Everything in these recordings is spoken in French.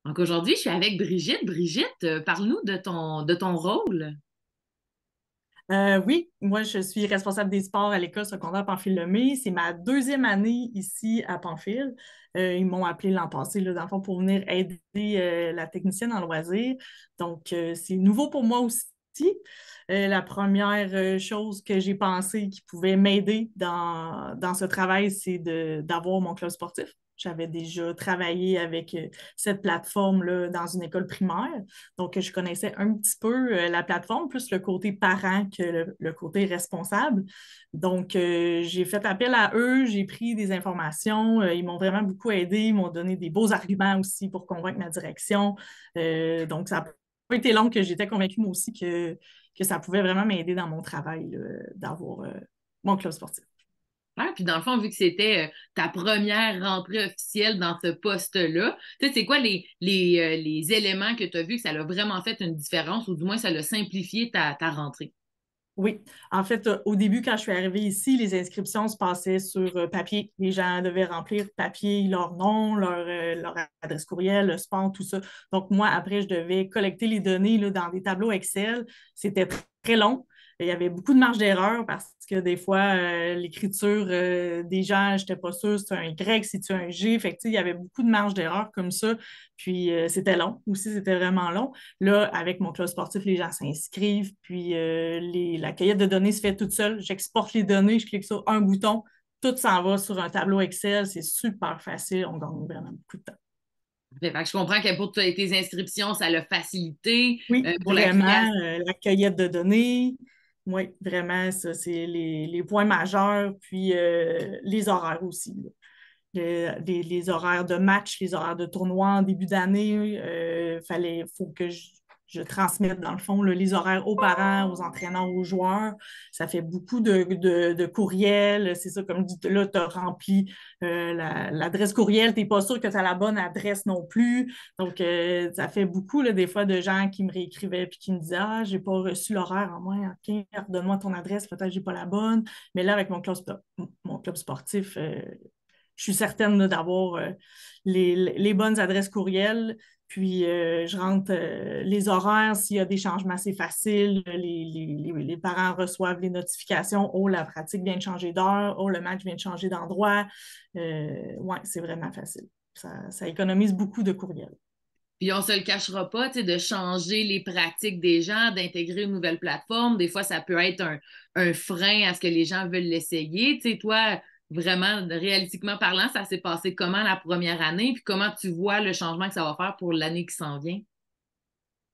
Donc aujourd'hui, je suis avec Brigitte. Brigitte, parle-nous de ton rôle. Oui, moi, je suis responsable des sports à l'école secondaire Pamphile-Lemay. C'est ma deuxième année ici à Pamphile. Ils m'ont appelé l'an passé, là, dans le fond, pour venir aider la technicienne en loisirs. Donc, c'est nouveau pour moi aussi. La première chose que j'ai pensé qui pouvait m'aider dans ce travail, c'est d'avoir mon club sportif. J'avais déjà travaillé avec cette plateforme-là dans une école primaire. Donc, je connaissais un petit peu la plateforme, plus le côté parent que le côté responsable. Donc, j'ai fait appel à eux, j'ai pris des informations. Ils m'ont vraiment beaucoup aidé, ils m'ont donné des beaux arguments aussi pour convaincre ma direction. Donc, ça n'a pas été long que j'étais convaincue, moi aussi, que ça pouvait vraiment m'aider dans mon travail, là, d'avoir mon club sportif. Ouais, puis dans le fond, vu que c'était ta première rentrée officielle dans ce poste-là, tu sais, c'est quoi les éléments que tu as vus que ça a vraiment fait une différence ou du moins ça l'a simplifié ta rentrée? Oui, en fait, au début, quand je suis arrivée ici, les inscriptions se passaient sur papier. Les gens devaient remplir papier, leur nom, leur adresse courriel, le sport, tout ça. Donc, moi, après, je devais collecter les données là, dans des tableaux Excel. C'était très long. Il y avait beaucoup de marge d'erreur parce que des fois, l'écriture des gens, je n'étais pas sûre si c'est un Y, si c'est un G. Fait que, tu sais, il y avait beaucoup de marge d'erreur comme ça. Puis, c'était long. Aussi, c'était vraiment long. Là, avec mon club sportif, les gens s'inscrivent, puis la cueillette de données se fait toute seule. J'exporte les données, je clique sur un bouton, tout s'en va sur un tableau Excel. C'est super facile, on gagne vraiment beaucoup de temps. Fait que je comprends que pour tes inscriptions, ça l'a facilité. Oui, Pour la vraiment, création. la cueillette de données, oui, vraiment, ça, c'est les points majeurs, puis les horaires aussi, là. Les horaires de match, les horaires de tournoi en début d'année. Faut que je transmette, dans le fond, là, les horaires aux parents, aux entraîneurs, aux joueurs. Ça fait beaucoup de courriels. C'est ça, comme dit, là, tu as rempli l'adresse courriel. Tu n'es pas sûr que tu as la bonne adresse non plus. Donc, ça fait beaucoup, là, des fois, de gens qui me réécrivaient puis qui me disaient Ah, j'ai pas reçu l'horaire en moins. OK, redonne-moi ton adresse. Peut-être que j'ai pas la bonne. Mais là, avec mon club sportif, je suis certaine là, d'avoir les bonnes adresses courriels. Puis, je rentre les horaires. S'il y a des changements, c'est facile. Les parents reçoivent les notifications. Oh, la pratique vient de changer d'heure. Oh, le match vient de changer d'endroit. Ouais, c'est vraiment facile. Ça économise beaucoup de courriels. Puis on se le cachera pas, tu sais, de changer les pratiques des gens, d'intégrer une nouvelle plateforme. Des fois, ça peut être un frein à ce que les gens veulent l'essayer. Tu sais, toi, vraiment, réalistiquement parlant, ça s'est passé comment la première année? Puis comment tu vois le changement que ça va faire pour l'année qui s'en vient?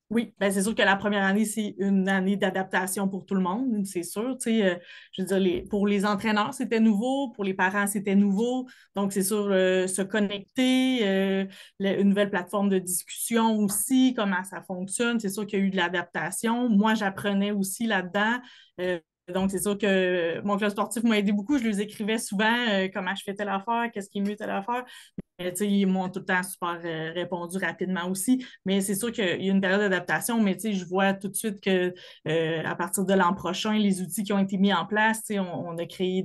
Oui, ben c'est sûr que la première année, c'est une année d'adaptation pour tout le monde, c'est sûr. Tu sais, je veux dire, pour les entraîneurs, c'était nouveau, pour les parents, c'était nouveau. Donc, c'est sûr, se connecter, une nouvelle plateforme de discussion aussi, comment ça fonctionne. C'est sûr qu'il y a eu de l'adaptation. Moi, j'apprenais aussi là-dedans. Euh, donc, c'est sûr que mon club sportif m'a aidé beaucoup. Je lui écrivais souvent comment je fais telle affaire, qu'est-ce qui est mieux telle affaire. Tu sais, ils m'ont tout le temps super répondu rapidement aussi. Mais c'est sûr qu'il y a une période d'adaptation, mais tu sais, je vois tout de suite que à partir de l'an prochain, les outils qui ont été mis en place, tu sais, on a créé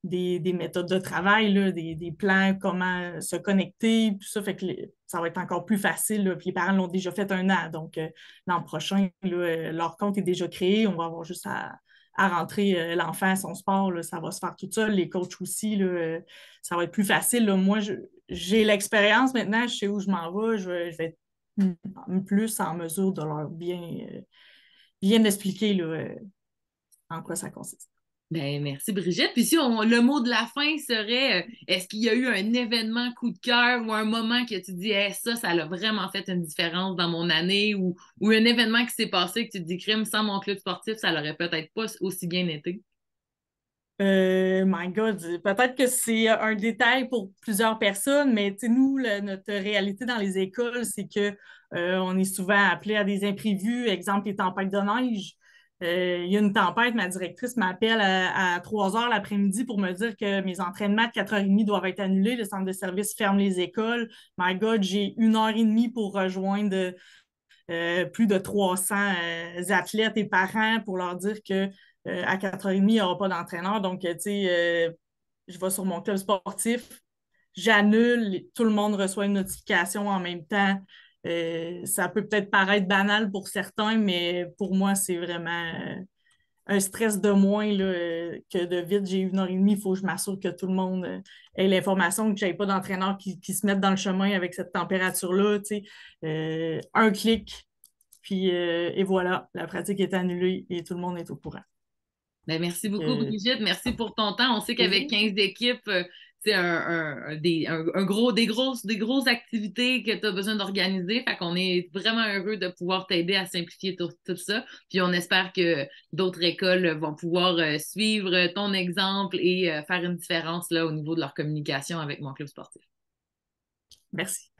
des méthodes de travail, là, des plans, comment se connecter, tout ça, fait que ça va être encore plus facile. Là, puis les parents l'ont déjà fait un an. Donc, l'an prochain, là, leur compte est déjà créé. On va avoir juste à rentrer l'enfant à son sport, là, ça va se faire tout seul. Les coachs aussi, là, ça va être plus facile. Là. Moi, j'ai l'expérience maintenant, je sais où je m'en vais, je vais être plus en mesure de leur bien expliquer là, en quoi ça consiste. Ben, merci Brigitte. Puis si le mot de la fin serait, est-ce qu'il y a eu un événement coup de cœur ou un moment que tu dis, hey, ça a vraiment fait une différence dans mon année ou un événement qui s'est passé que tu te dis, crime, sans mon club sportif, ça l'aurait peut-être pas aussi bien été. My God, peut-être que c'est un détail pour plusieurs personnes, mais tu sais, nous, notre réalité dans les écoles, c'est que on est souvent appelé à des imprévus, exemple les tempêtes de neige. Il y a une tempête, ma directrice m'appelle à 3 heures l'après-midi pour me dire que mes entraînements de 4h30 doivent être annulés. Le centre de service ferme les écoles. My God, j'ai 1h30 pour rejoindre plus de 300 athlètes et parents pour leur dire que à 4h30, il n'y aura pas d'entraîneur. Donc, tu sais, je vais sur mon club sportif, j'annule, tout le monde reçoit une notification en même temps. Ça peut peut-être paraître banal pour certains, mais pour moi, c'est vraiment un stress de moins là, que de vite, j'ai 1 heure et demie, il faut que je m'assure que tout le monde ait l'information, que je n'ai pas d'entraîneur qui se mette dans le chemin avec cette température-là. Un clic, puis et voilà, la pratique est annulée et tout le monde est au courant. Ben, merci beaucoup, Euh, Brigitte. Merci pour ton temps. On sait qu'avec Plaisir. 15 équipes, c'est des grosses activités que tu as besoin d'organiser. Fait qu'on est vraiment heureux de pouvoir t'aider à simplifier tout ça. Puis on espère que d'autres écoles vont pouvoir suivre ton exemple et faire une différence là, au niveau de leur communication avec mon club sportif. Merci.